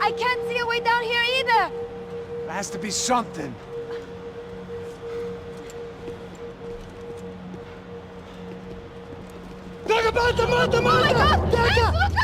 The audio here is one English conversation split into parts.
I can't see a way down here either! There has to be something. Oh my God! Look out!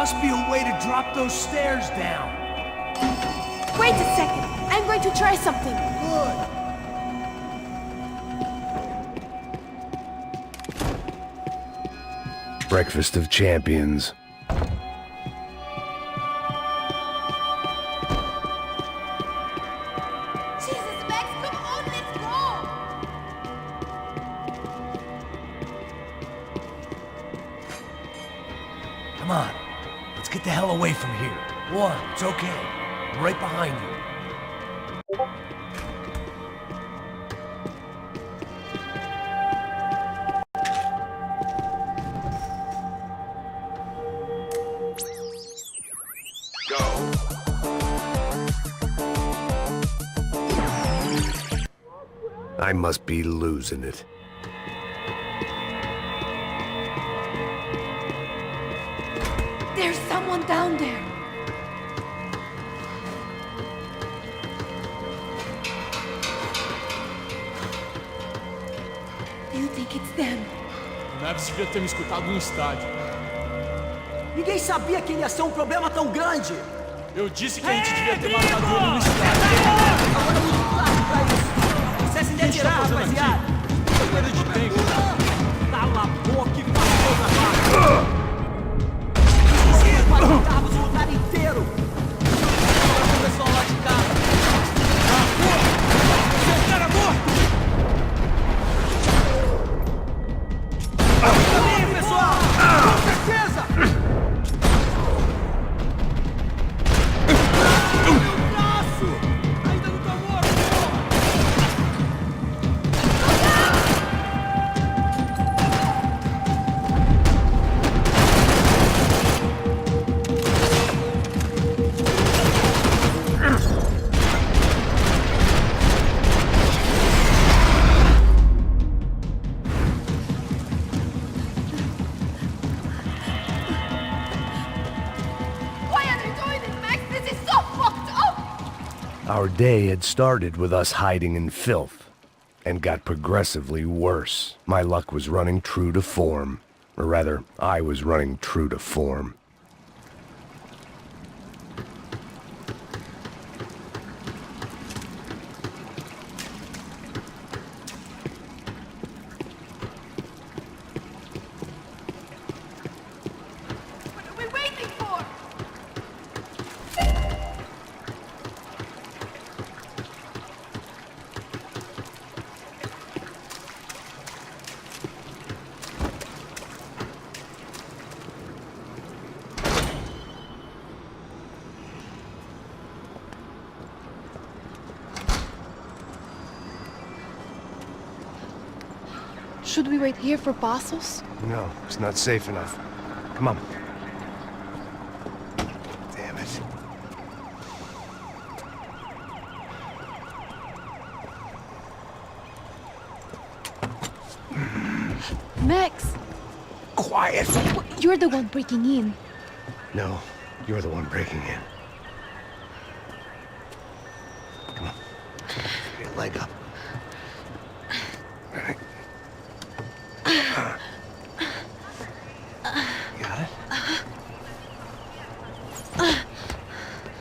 must be a way to drop those stairs down. Wait a second. I'm going to try something. Good. Breakfast of champions. Jesus, Max, come on, let's go! Come on. Let's get the hell away from here. One, it's okay. I'm right behind you. I must be losing it. There's someone down there. Do you think it's them? O Neves devia ter me escutado no estádio. Ninguém sabia que ia ser um problema tão grande. Eu disse que a gente devia ter marcado ele no estádio. Agora é muito tarde pra isso. Você se retirar, rapaziada. Perda de tempo. Cala a boca e faz outra parte. Nós matarmos o lugar inteiro. O pessoal lá de cá. Seu cara morto! Caminho, pessoal! Com certeza! Ainda não tá morto! Why are they doing this, Max? This is so fucked up! Our day had started with us hiding in filth, and got progressively worse. My luck was running true to form. Or rather, I was running true to form. What are we waiting for? Should we wait here for Passos? No, it's not safe enough. Come on. Damn it. Max, Quiet! you're the one breaking in. No, you're the one breaking in. Come on. Get your leg up. All right. Got it?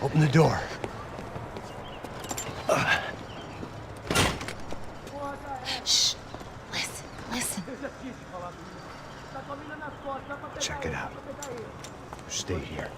Open the door. Shh. Listen, listen. Check it out. Stay here.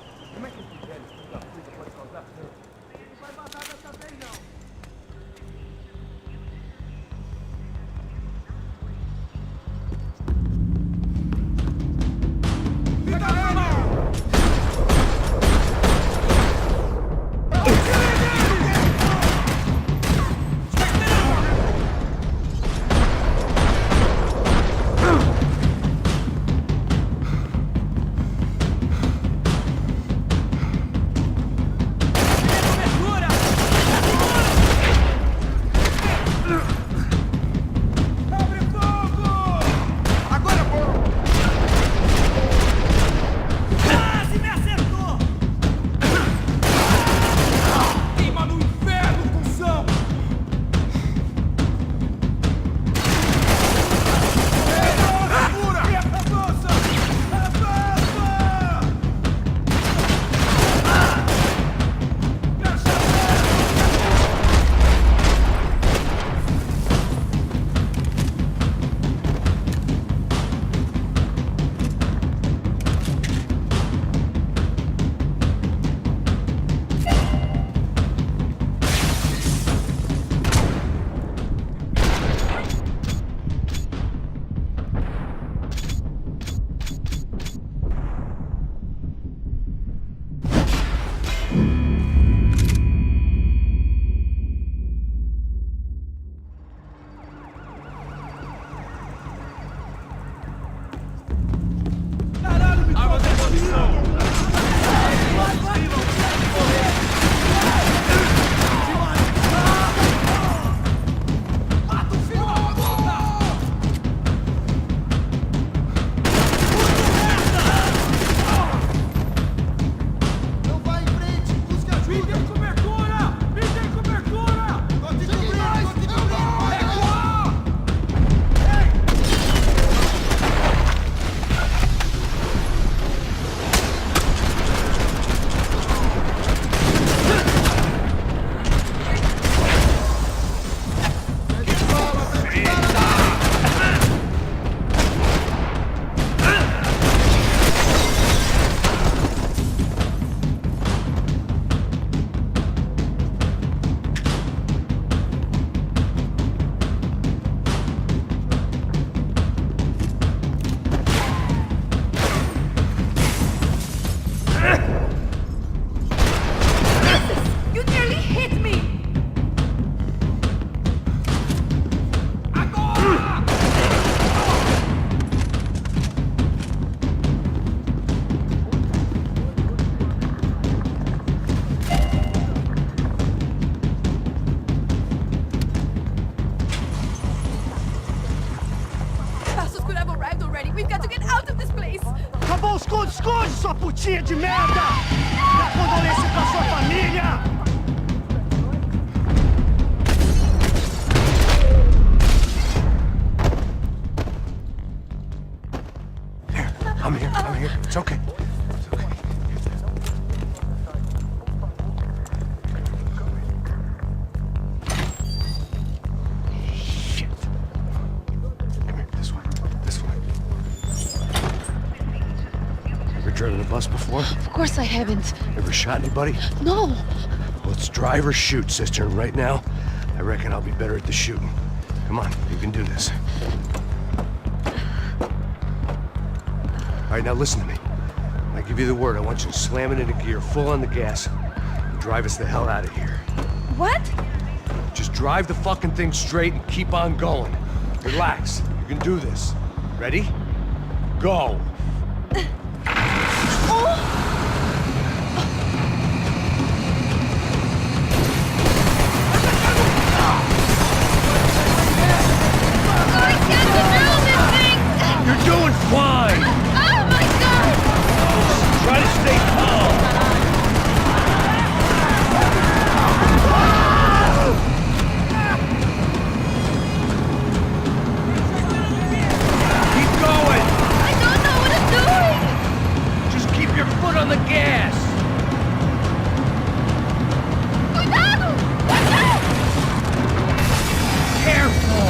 sua putinha de merda! Dá condolência pra sua família! Here, I'm here. It's okay. It's okay. Shit. Come here, this way. Ever driven a bus before? Of course I haven't. Ever shot anybody? No. Well, it's drive or shoot, sister, and right now, I reckon I'll be better at the shooting. Come on, you can do this. All right, now listen to me. When I give you the word, I want you to slam it into gear, full on the gas, and drive us the hell out of here. What? Just drive the fucking thing straight and keep on going. Relax, you can do this. Ready? Go! You're doing fine! Oh my god! Try to stay calm! Keep going! I don't know what I'm doing! Just keep your foot on the gas! Cuidado! Watch out! Careful!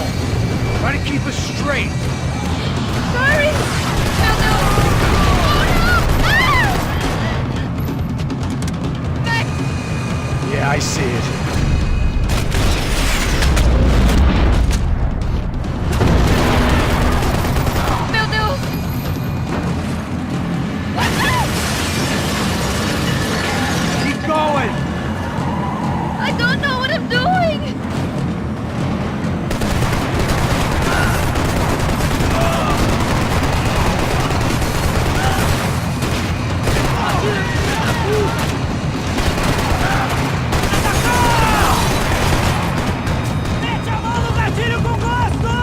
Try to keep us straight! Sorry! No, no! Oh no! Ah! Max! Yeah, I see it. Meu Deus! Watch out! Keep going! I don't know what I'm doing! Mete a mão no gatilho com gosto!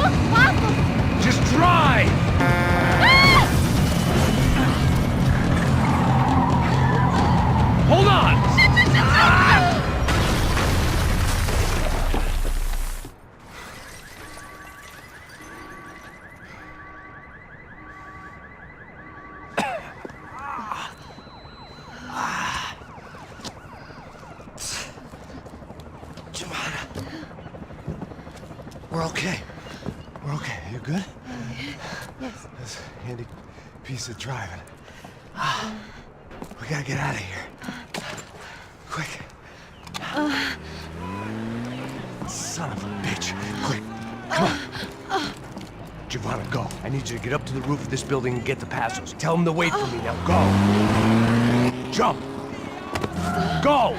Os passos! Just drive! Ah! Hold on! Giovanna. We're okay. We're okay. You good? Yes. That's a handy piece of driving. We gotta get out of here. Quick. Son of a bitch. Quick. Come on. Giovanna, go. I need you to get up to the roof of this building and get the Passos. Tell them to wait for me. Now go. Jump. Go.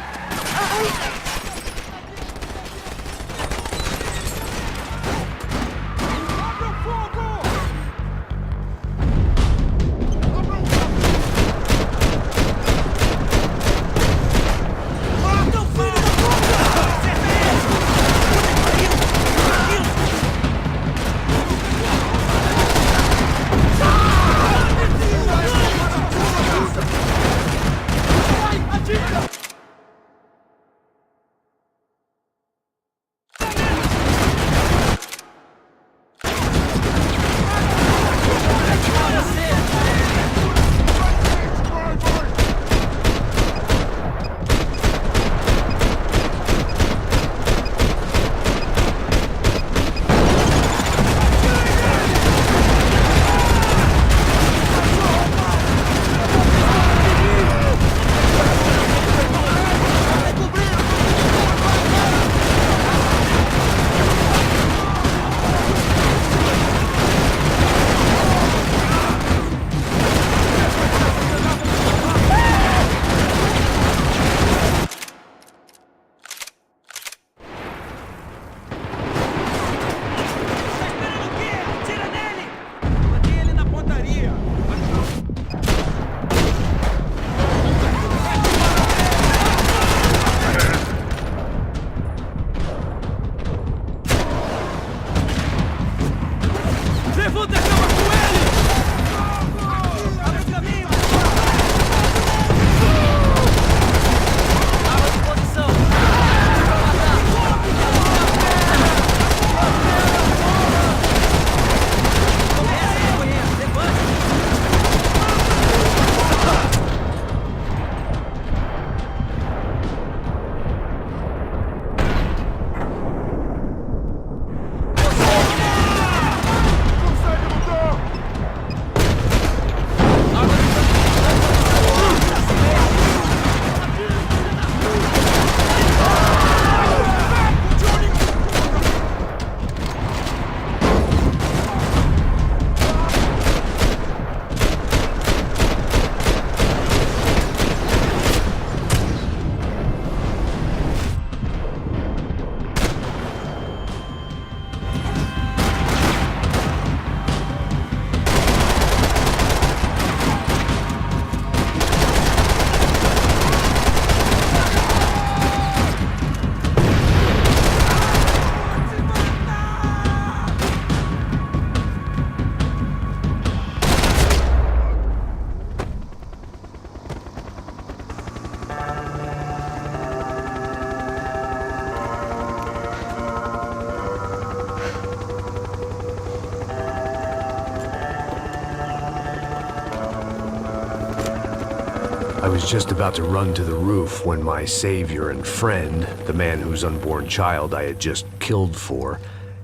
I was just about to run to the roof when my savior and friend, the man whose unborn child I had just killed for,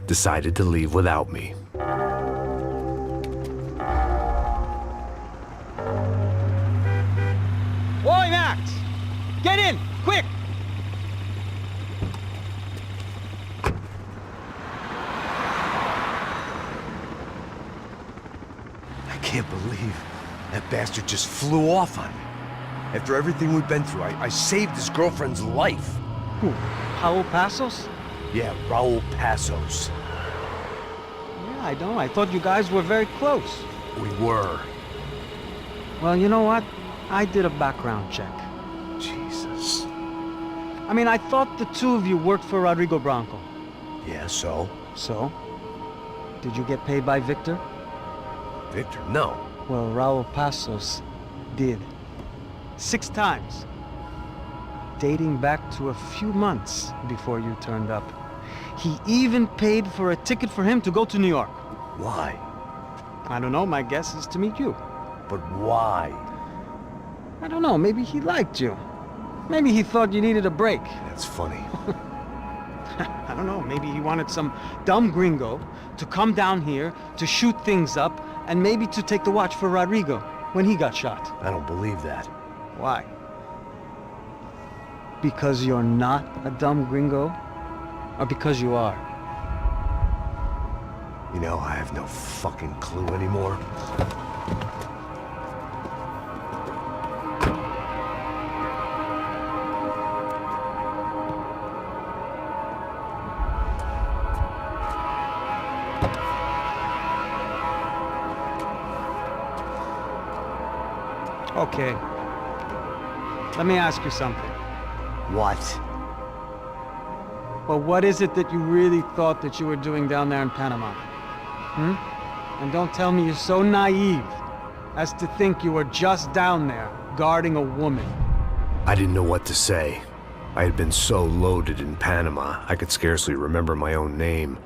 decided to leave without me. Oi, Max! Get in, quick! I can't believe that bastard just flew off on me. After everything we've been through, I saved his girlfriend's life. Who? Raul Passos? Yeah, Raul Passos. Yeah, I know. I thought you guys were very close. We were. Well, you know what? I did a background check. Jesus. I mean, I thought the two of you worked for Rodrigo Branco. Yeah, so? So? Did you get paid by Victor? Victor, no. Well, Raul Passos did. 6 times. Dating back to a few months before you turned up. He even paid for a ticket for him to go to New York. Why? I don't know, my guess is to meet you. But why? I don't know, maybe he liked you. Maybe he thought you needed a break. That's funny. I don't know, maybe he wanted some dumb gringo to come down here to shoot things up and maybe to take the watch for Rodrigo when he got shot. I don't believe that. Why? Because you're not a dumb gringo? Or because you are? You know, I have no fucking clue anymore. Okay. Let me ask you something. What? Well, what is it that you really thought that you were doing down there in Panama? And don't tell me you're so naive as to think you were just down there guarding a woman. I didn't know what to say. I had been so loaded in Panama, I could scarcely remember my own name.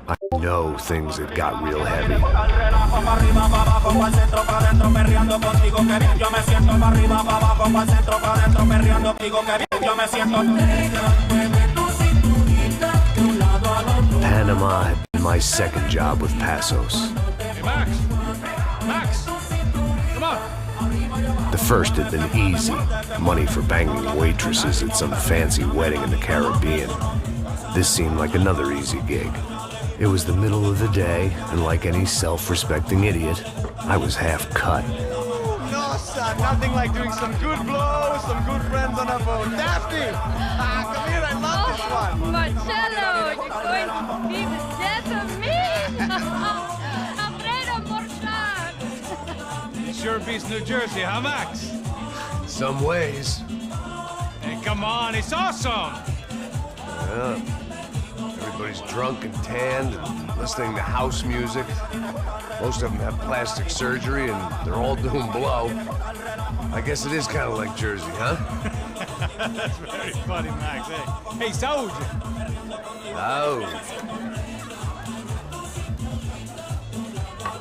I know things had got real heavy. Panama had been my second job with Passos. Hey, Max! Max! Come on! The first had been easy. Money for banging waitresses at some fancy wedding in the Caribbean. This seemed like another easy gig. It was the middle of the day, and like any self-respecting idiot, I was half cut. No, son, nothing like doing some good blows, some good friends on a boat. Daphne! Come here, I love this one. Marcello, you're going to be the death of me! Alfredo Morchan! Sure beats New Jersey, huh, Max? In some ways. Hey, come on, it's awesome! Yeah. Everybody's drunk and tanned and listening to house music. Most of them have plastic surgery and they're all doing blow. I guess it is kind of like Jersey, huh? That's very funny, Max. Hey, saúde! Oh.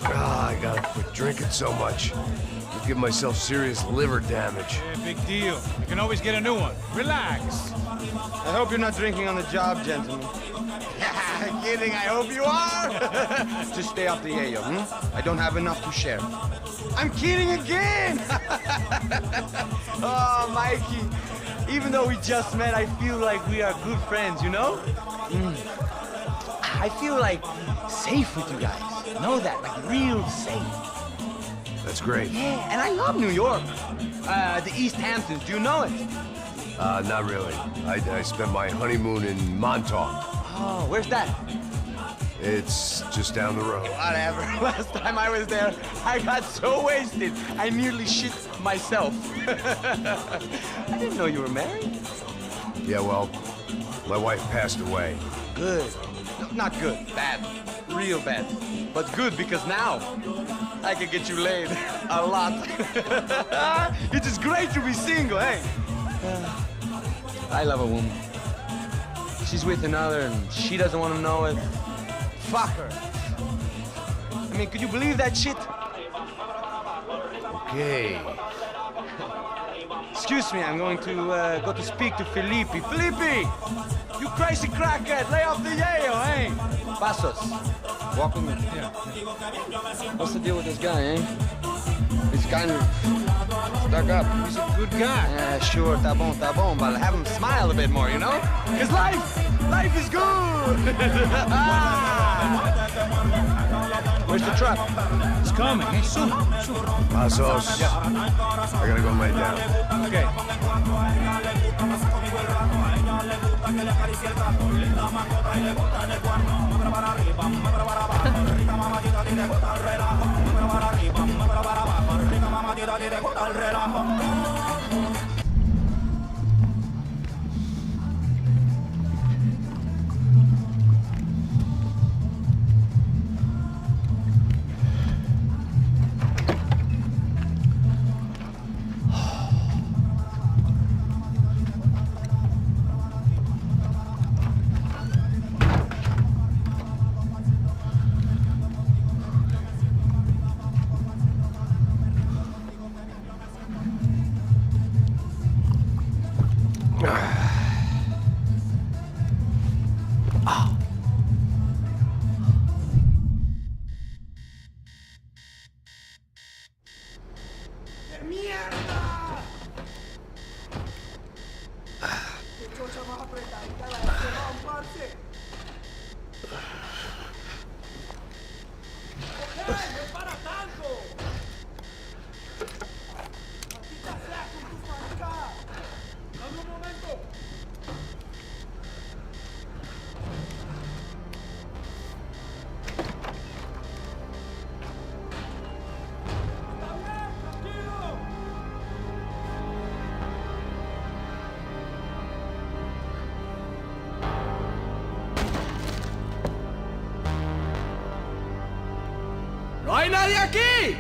I gotta quit drinking so much. I'll give myself serious liver damage. Yeah, big deal. You can always get a new one. Relax. I hope you're not drinking on the job, gentlemen. Kidding, I hope you are. Just stay off the yayo, I don't have enough to share. I'm kidding again. Oh, Mikey, even though we just met, I feel like we are good friends, you know? I feel like safe with you guys. Know that, like real safe. That's great. Yeah, and I love New York. The East Hamptons, do you know it? Not really. I spent my honeymoon in Montauk. Oh, where's that? It's just down the road. Whatever. Last time I was there, I got so wasted, I nearly shit myself. I didn't know you were married. Yeah, well, my wife passed away. Good. No, not good. Bad. Real bad. But good because now I can get you laid a lot. It is great to be single, hey? I love a woman. She's with another and she doesn't want to know it. Fuck her. I mean, could you believe that shit? Okay. Excuse me, I'm going to go to speak to Felipe. Felipe! You crazy crackhead! Lay off the yayo, eh? Passos, walk with me. Yeah. What's the deal with this guy, eh? He's kind of stuck up. He's a good guy. Yeah, sure, tá bom, but have him smile a bit more, you know? Because life is good! Where's the truck? It's coming. Hey, soon. Passos. Yeah. I gotta go lay down. Okay. ¡No hay nadie aquí!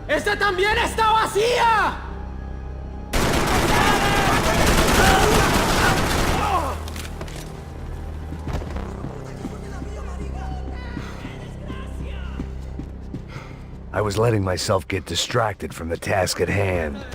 ¡Esta también está vacía! I was letting myself get distracted from the task at hand.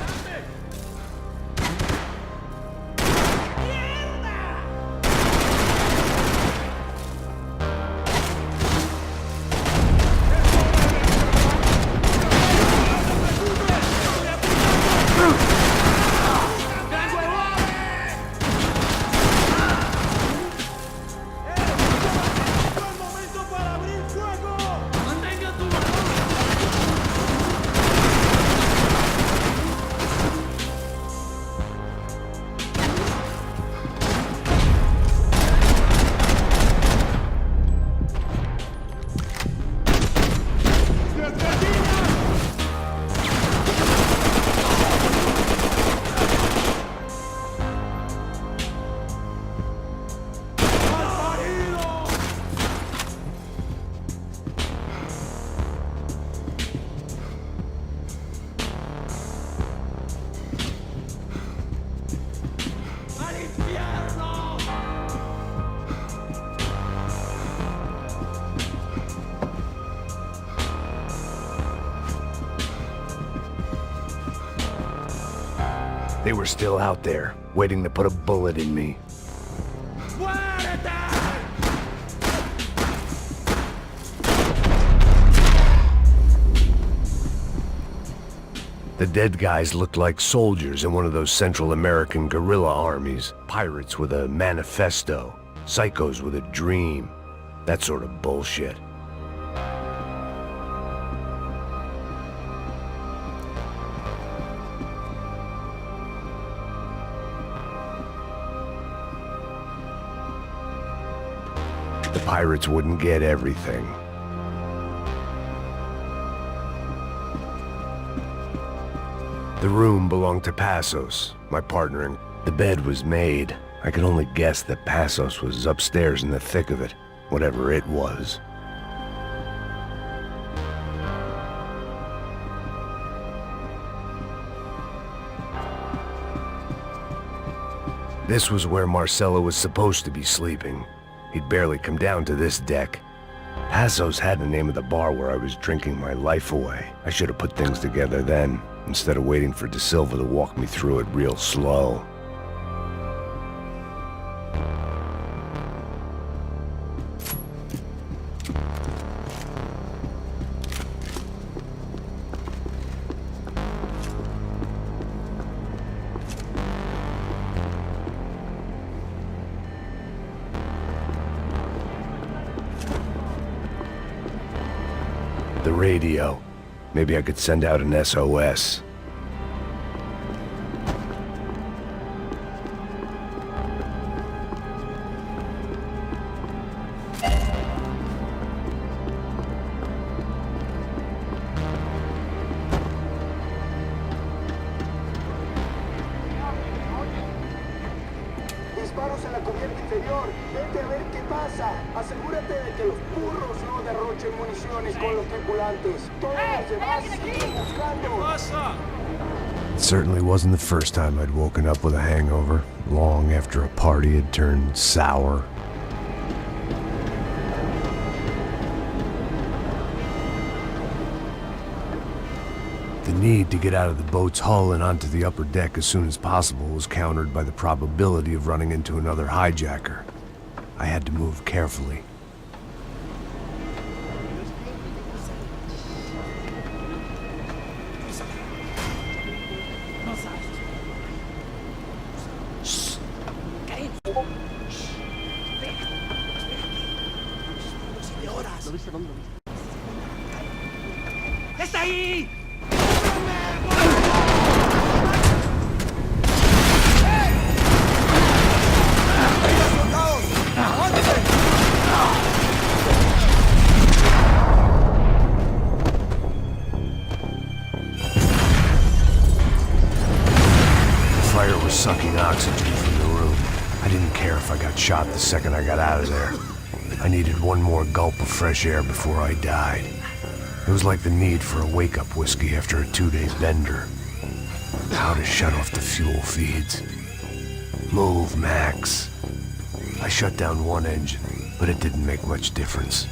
They were still out there, waiting to put a bullet in me. The dead guys looked like soldiers in one of those Central American guerrilla armies. Pirates with a manifesto, psychos with a dream. That sort of bullshit. The pirates wouldn't get everything. The room belonged to Passos, my partner, and the bed was made. I could only guess that Passos was upstairs in the thick of it, whatever it was. This was where Marcelo was supposed to be sleeping. He'd barely come down to this deck. Passos had the name of the bar where I was drinking my life away. I should have put things together then, instead of waiting for De Silva to walk me through it real slow. The radio. Maybe I could send out an SOS. Disparos en la cubierta inferior. Vete a ver qué pasa. Asegúrate de que los burros no derrochen municiones con los tripulantes. Todos los demás siguen buscando. It certainly wasn't the first time I'd woken up with a hangover, long after a party had turned sour. The need to get out of the boat's hull and onto the upper deck as soon as possible was countered by the probability of running into another hijacker. I had to move carefully. ¡Está ahí! The fire was sucking oxygen from the room. I didn't care if I got shot the second I got out of there. I needed one more gulp of fresh air before I died. It was like the need for a wake-up whiskey after a 2-day bender. How to shut off the fuel feeds. Move, Max. I shut down one engine, but it didn't make much difference.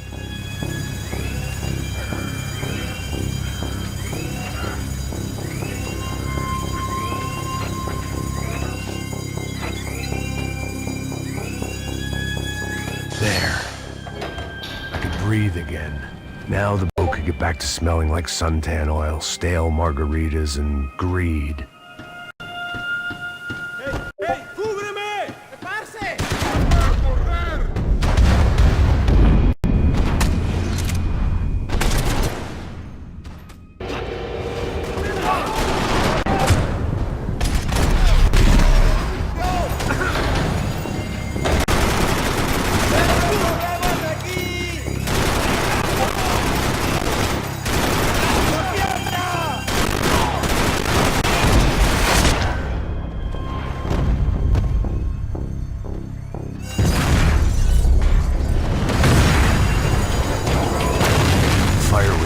There. I could breathe again. Now the boat could get back to smelling like suntan oil, stale margaritas, and greed. ¡Hey! ¡Cúbreme! ¡Parce!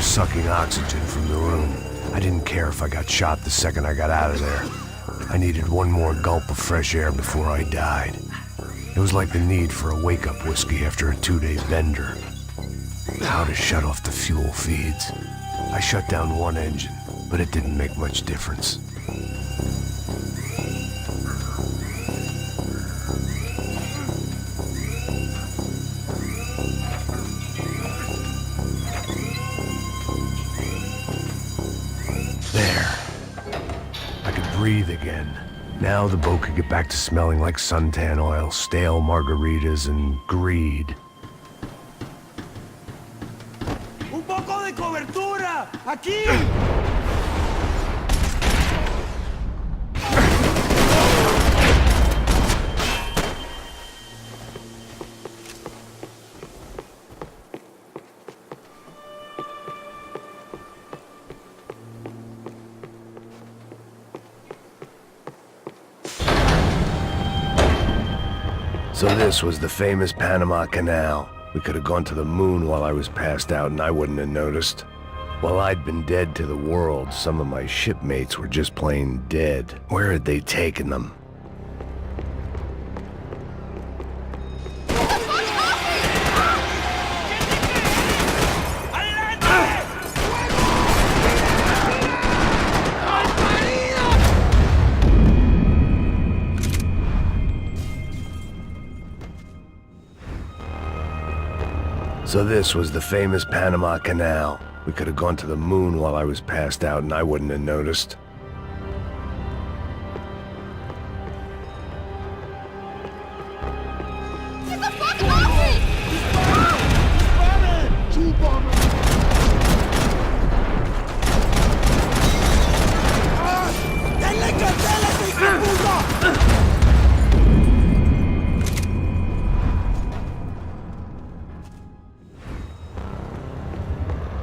Sucking oxygen from the room. I didn't care if I got shot the second I got out of there. I needed one more gulp of fresh air before I died. It was like the need for a wake-up whiskey after a 2-day bender. How to shut off the fuel feeds. I shut down one engine, but it didn't make much difference. There. I could breathe again. Now the boat could get back to smelling like suntan oil, stale margaritas, and greed. ¡Un poco de cobertura! ¡Aquí! So this was the famous Panama Canal. We could have gone to the moon while I was passed out and I wouldn't have noticed. While I'd been dead to the world, some of my shipmates were just plain dead. Where had they taken them? So this was the famous Panama Canal. We could have gone to the moon while I was passed out and I wouldn't have noticed. Get the fuck off me! Two bombers!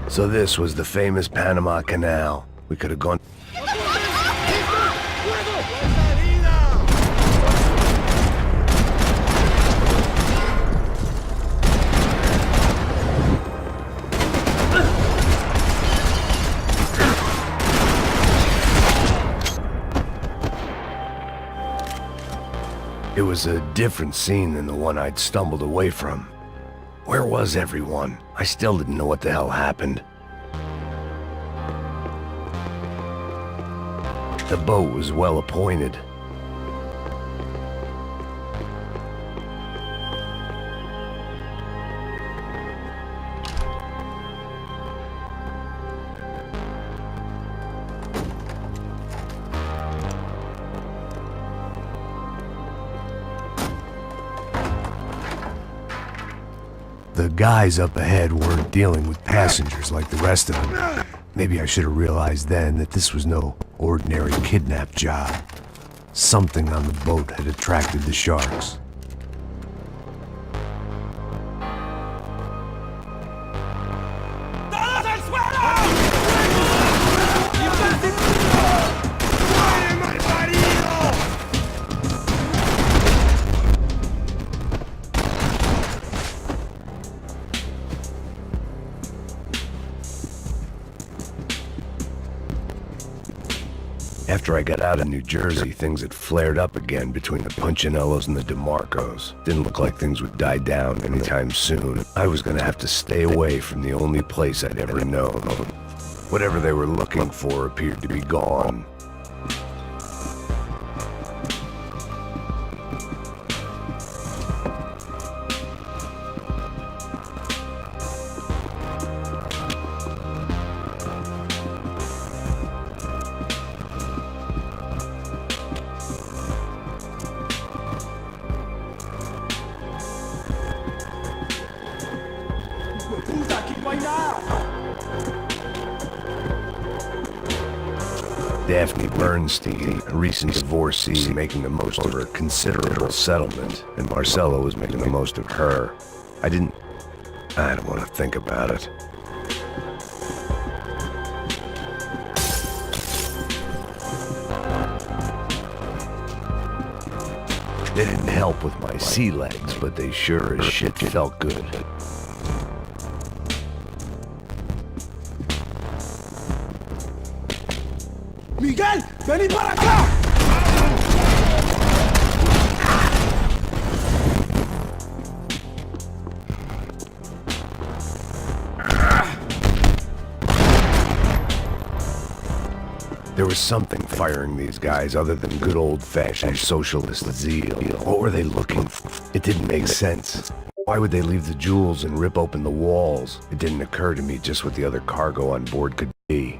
So this was the famous Panama Canal. We could have gone... It was a different scene than the one I'd stumbled away from. Where was everyone? I still didn't know what the hell happened. The boat was well appointed. The guys up ahead weren't dealing with passengers like the rest of them. Maybe I should have realized then that this was no ordinary kidnap job. Something on the boat had attracted the sharks. After I got out of New Jersey, things had flared up again between the Punchinellos and the DeMarcos. Didn't look like things would die down anytime soon. I was gonna have to stay away from the only place I'd ever known. Whatever they were looking for appeared to be gone. Daphne Bernstein, a recent divorcee, making the most of her considerable settlement, and Marcelo was making the most of her. I don't want to think about it. They didn't help with my sea legs, but they sure as shit felt good. Miguel, vení para acá! There was something firing these guys other than good old-fashioned socialist zeal. What were they looking for? It didn't make sense. Why would they leave the jewels and rip open the walls? It didn't occur to me just what the other cargo on board could be.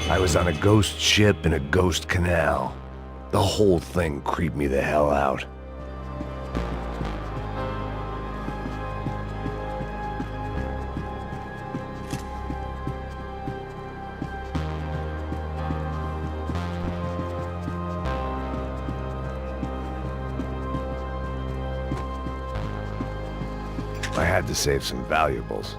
I was on a ghost ship in a ghost canal. The whole thing creeped me the hell out. I had to save some valuables.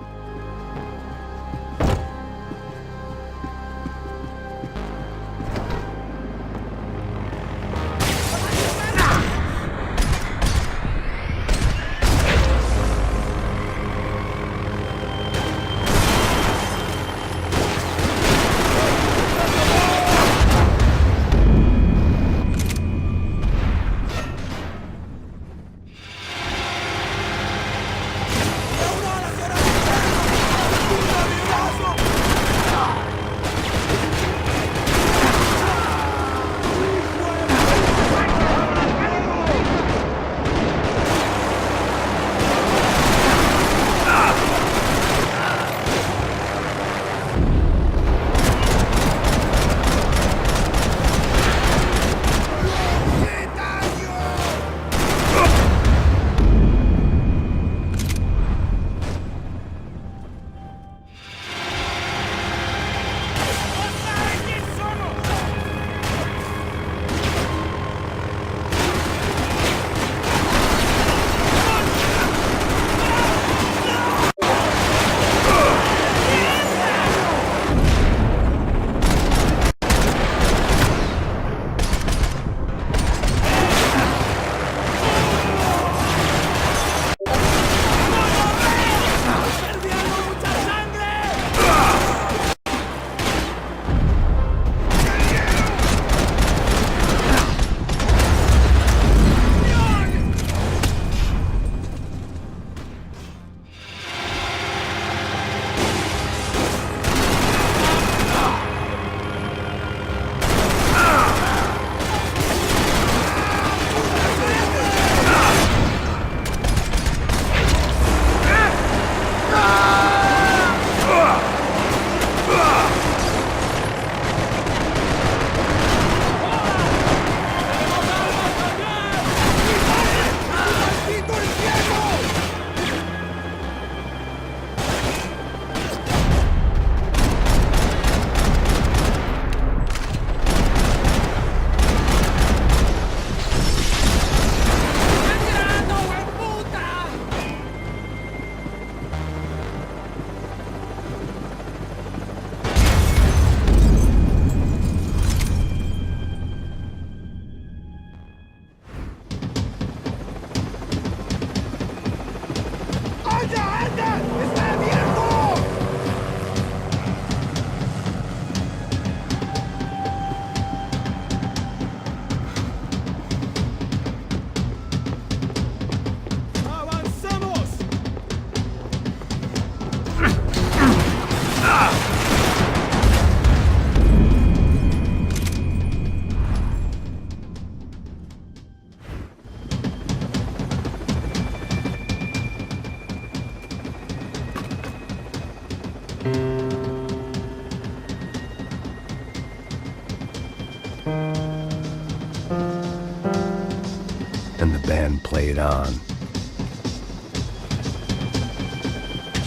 And the band played on.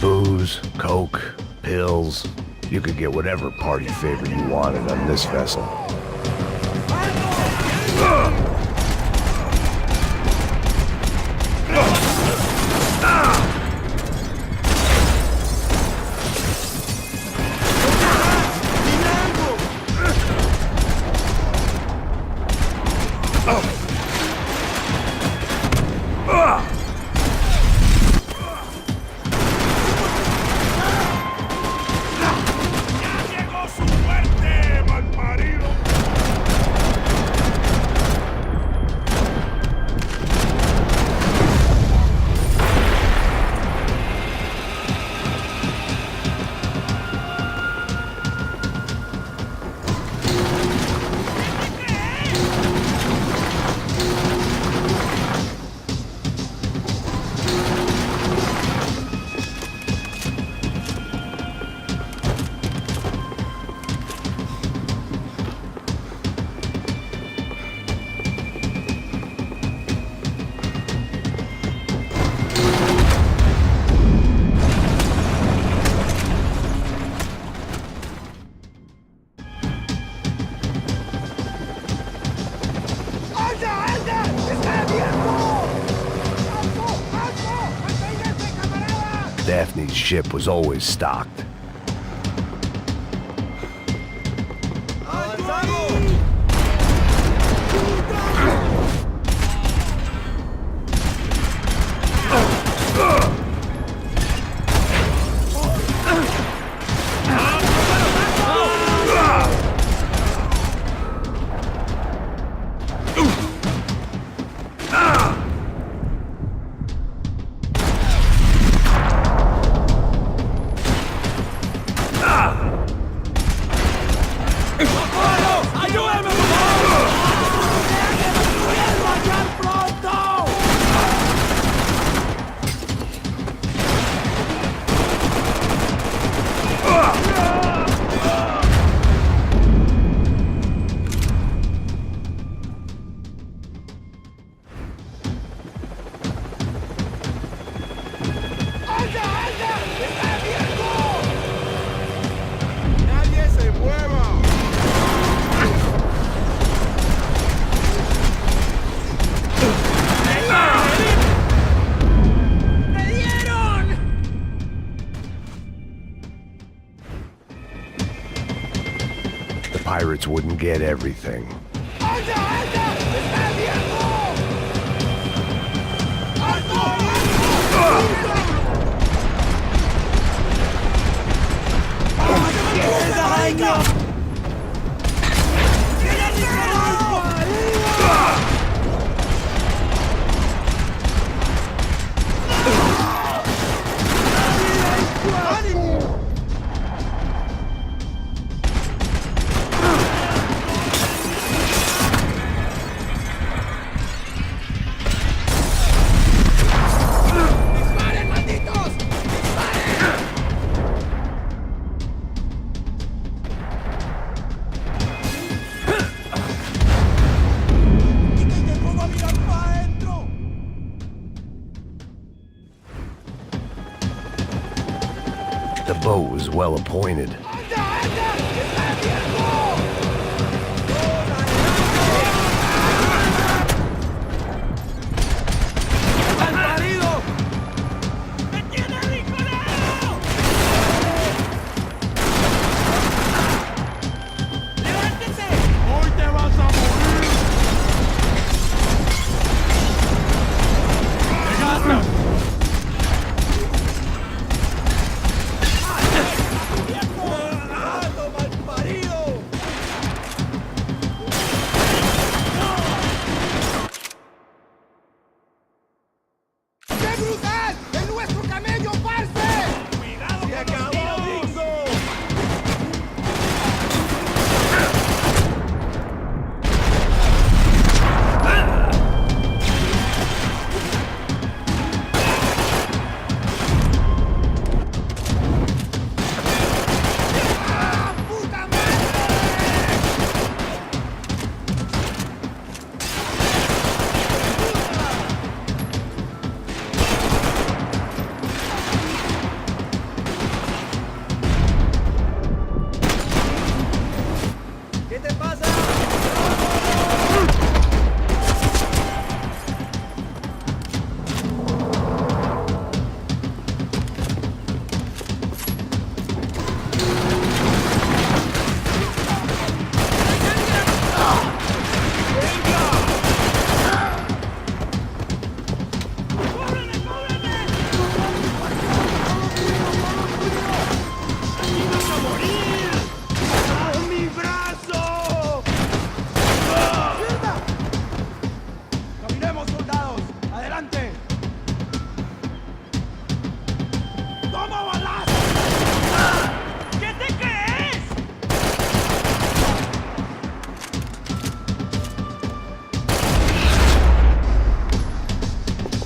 Booze, coke, pills. You could get whatever party favor you wanted on this vessel. ¡Ya llegó su suerte, malparido! ship was always stocked. Pirates wouldn't get everything. The boat was well appointed.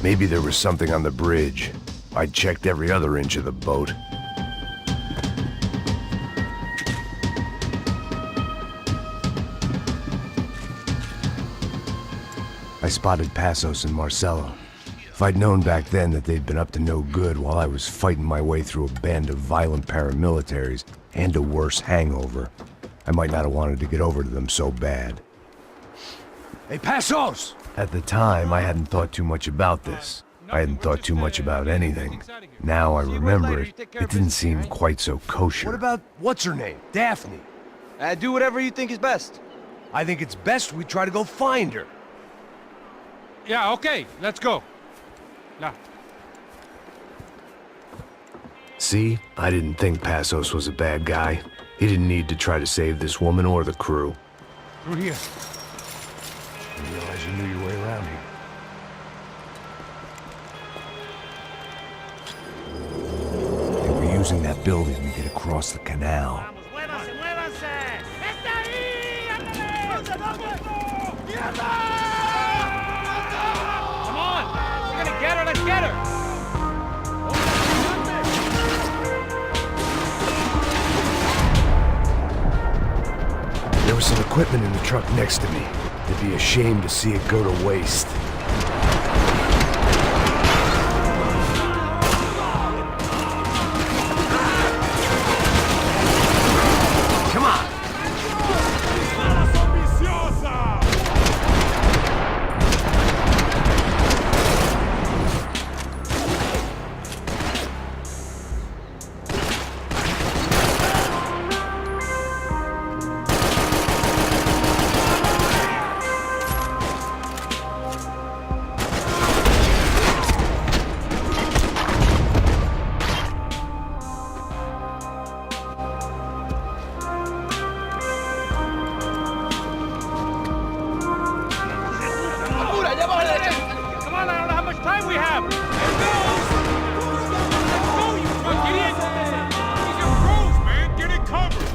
Maybe there was something on the bridge. I checked every other inch of the boat. I spotted Passos and Marcelo. If I'd known back then that they'd been up to no good while I was fighting my way through a band of violent paramilitaries and a worse hangover, I might not have wanted to get over to them so bad. Hey, Passos! At the time, I hadn't thought too much about this. I hadn't thought too much about anything. Now I remember it, it didn't seem quite so kosher. What about, what's her name? Daphne? Do whatever you think is best. I think it's best we try to go find her. Yeah, okay, let's go. Now. See? I didn't think Passos was a bad guy. He didn't need to try to save this woman or the crew. Through here. I didn't realize you knew your way around here. They were using that building to get across the canal. Come on! We're gonna get her, let's get her! There was some equipment in the truck next to me. It'd be a shame to see it go to waste. Come on! Come on, I don't know how much time we have! Let's go, you fuck idiot! These are pros, man! Get it covered!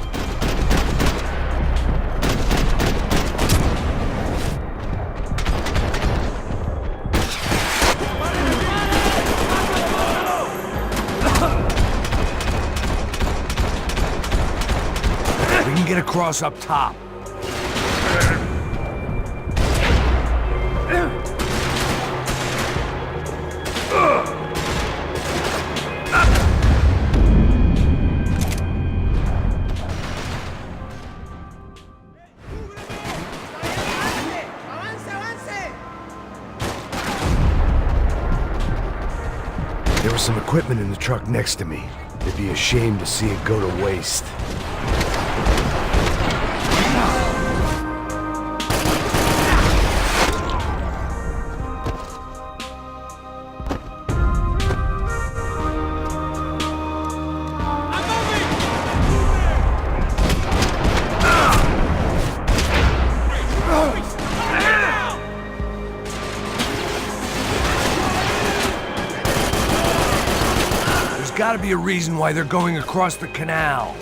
We can get across up top. There was some equipment in the truck next to me. It'd be a shame to see it go to waste. Gotta be a reason why they're going across the canal.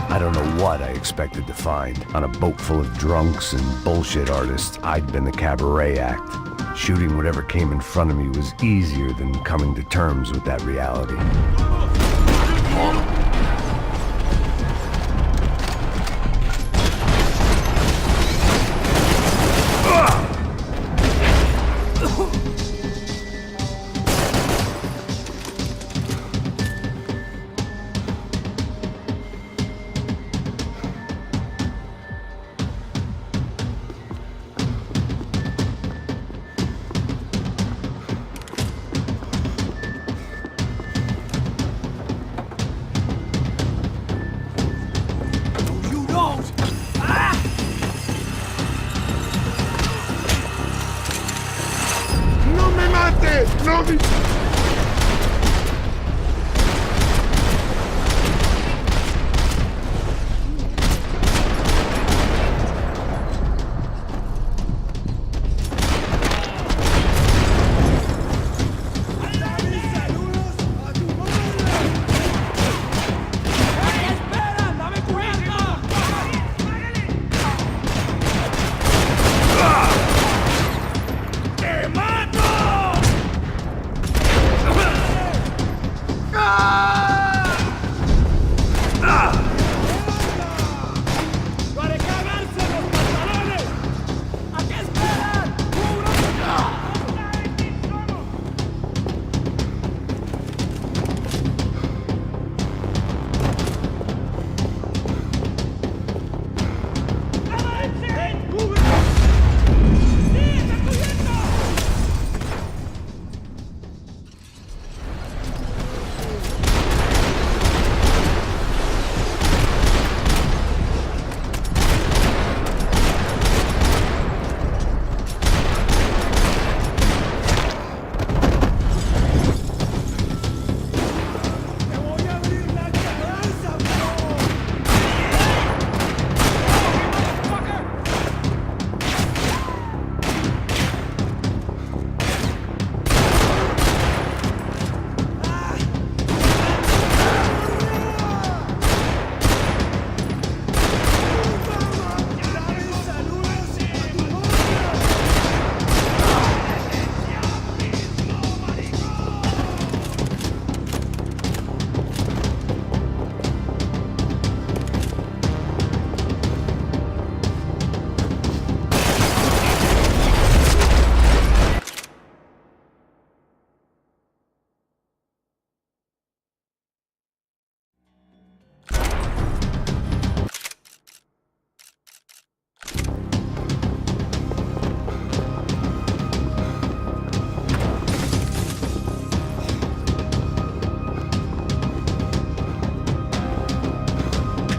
I don't know what I expected to find. On a boat full of drunks and bullshit artists, I'd been the cabaret act. Shooting whatever came in front of me was easier than coming to terms with that reality. ¡Parte! ¡No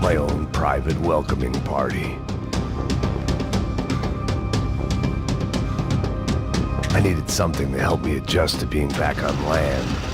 My own private welcoming party. I needed something to help me adjust to being back on land.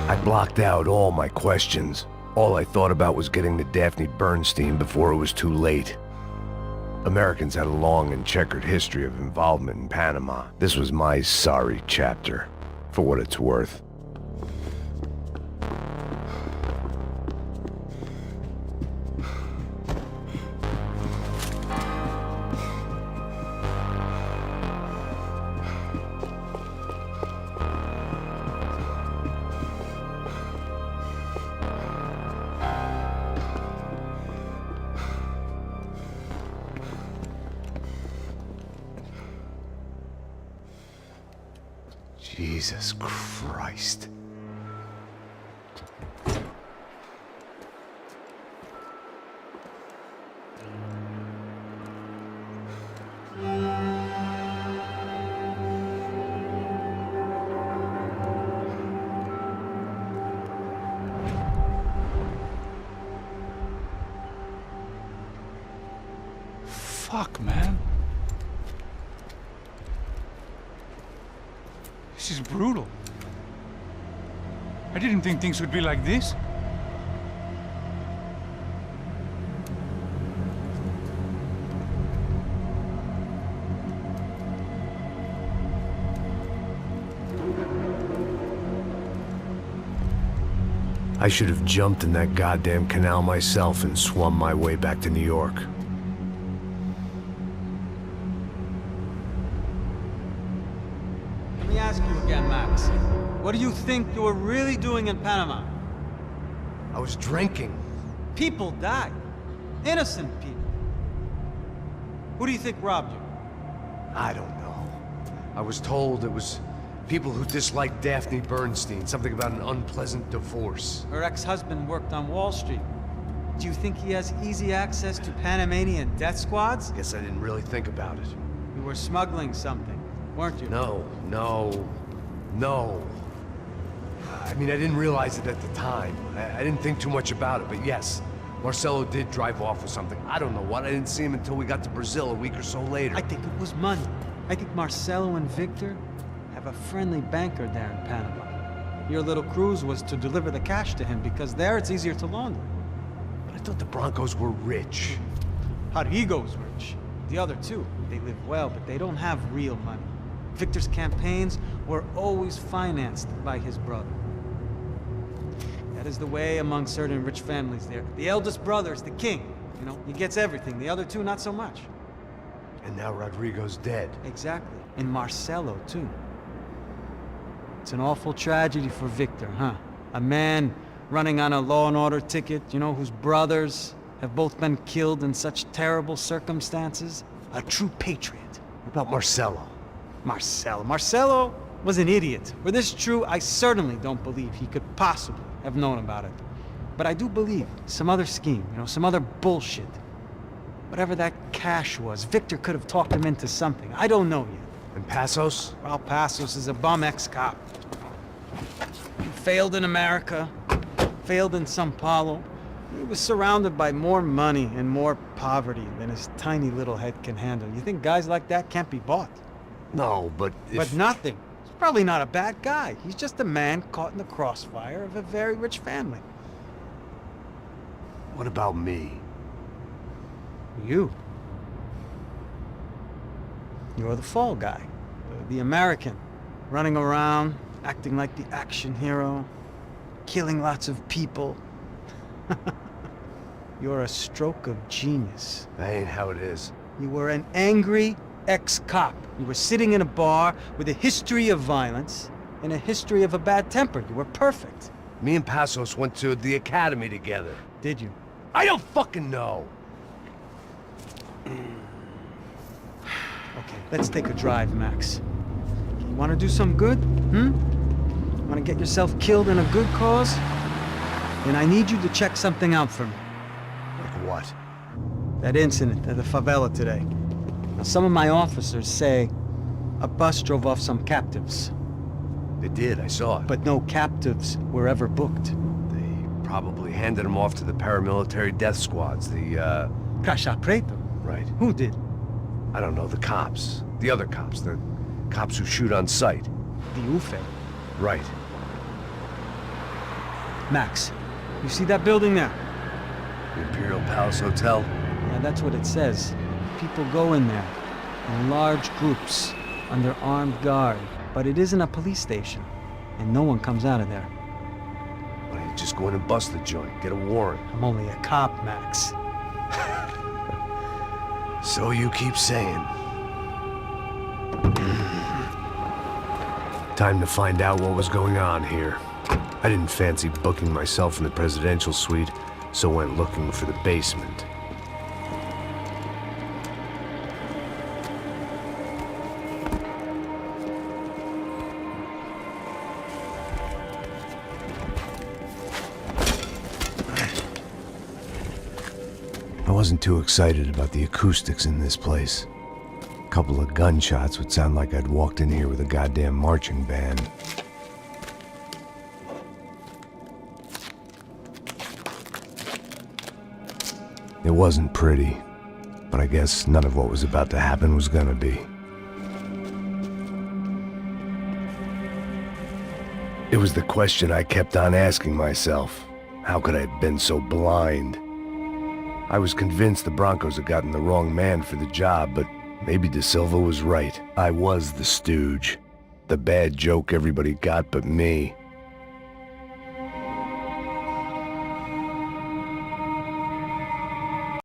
I blocked out all my questions. All I thought about was getting to Daphne Bernstein before it was too late. Americans had a long and checkered history of involvement in Panama. This was my sorry chapter, for what it's worth. Jesus Christ. Fuck, man. This is brutal. I didn't think things would be like this. I should have jumped in that goddamn canal myself and swum my way back to New York. Let me ask you again, Max. What do you think you were really doing in Panama? I was drinking. People died. Innocent people. Who do you think robbed you? I don't know. I was told it was people who disliked Daphne Bernstein, something about an unpleasant divorce. Her ex-husband worked on Wall Street. Do you think he has easy access to Panamanian death squads? Guess I didn't really think about it. You were smuggling something, weren't you? No. I mean, I didn't realize it at the time. I didn't think too much about it, but yes, Marcelo did drive off with something. I don't know what. I didn't see him until we got to Brazil a week or so later. I think it was money. I think Marcelo and Victor have a friendly banker there in Panama. Your little cruise was to deliver the cash to him because there it's easier to launder. But I thought the Broncos were rich. Rodrigo's rich. The other two, they live well, but they don't have real money. Victor's campaigns were always financed by his brother. That is the way among certain rich families there. The eldest brother is the king. You know, he gets everything. The other two, not so much. And now Rodrigo's dead. Exactly. And Marcelo, too. It's an awful tragedy for Victor, huh? A man running on a law and order ticket, you know, whose brothers have both been killed in such terrible circumstances. A true patriot. What about Marcelo? Marcelo was an idiot. Were this true, I certainly don't believe he could possibly have known about it. But I do believe some other scheme, you know, some other bullshit. Whatever that cash was, Victor could have talked him into something. I don't know yet. And Passos? Well, Passos is a bum ex-cop. He failed in America, failed in São Paulo. He was surrounded by more money and more poverty than his tiny little head can handle. You think guys like that can't be bought? No, but if... But nothing. He's probably not a bad guy. He's just a man caught in the crossfire of a very rich family. What about me? You. You're the fall guy. The American. Running around, acting like the action hero. Killing lots of people. You're a stroke of genius. That ain't how it is. You were an angry ex-cop. You were sitting in a bar with a history of violence and a history of a bad temper. You were perfect. Me and Passos went to the academy together. Did you? I don't fucking know! Okay, let's take a drive, Max. You want to do some good? Want to get yourself killed in a good cause? Then I need you to check something out for me. Like what? That incident at the favela today. Now, some of my officers say a bus drove off some captives. They did, I saw it. But no captives were ever booked. They probably handed them off to the paramilitary death squads, the, Cacha Preto? Right. Who did? I don't know, the cops. The other cops. The cops who shoot on sight. The UFE. Right. Max, you see that building there? The Imperial Palace Hotel? Yeah, that's what it says. People go in there, in large groups, under armed guard. But it isn't a police station, and no one comes out of there. Why don't you just go in and bust the joint? Get a warrant. I'm only a cop, Max. So you keep saying. Time to find out what was going on here. I didn't fancy booking myself in the presidential suite, so went looking for the basement. I wasn't too excited about the acoustics in this place. A couple of gunshots would sound like I'd walked in here with a goddamn marching band. It wasn't pretty, but I guess none of what was about to happen was gonna be. It was the question I kept on asking myself. How could I have been so blind? I was convinced the Broncos had gotten the wrong man for the job, but maybe De Silva was right. I was the stooge. The bad joke everybody got but me.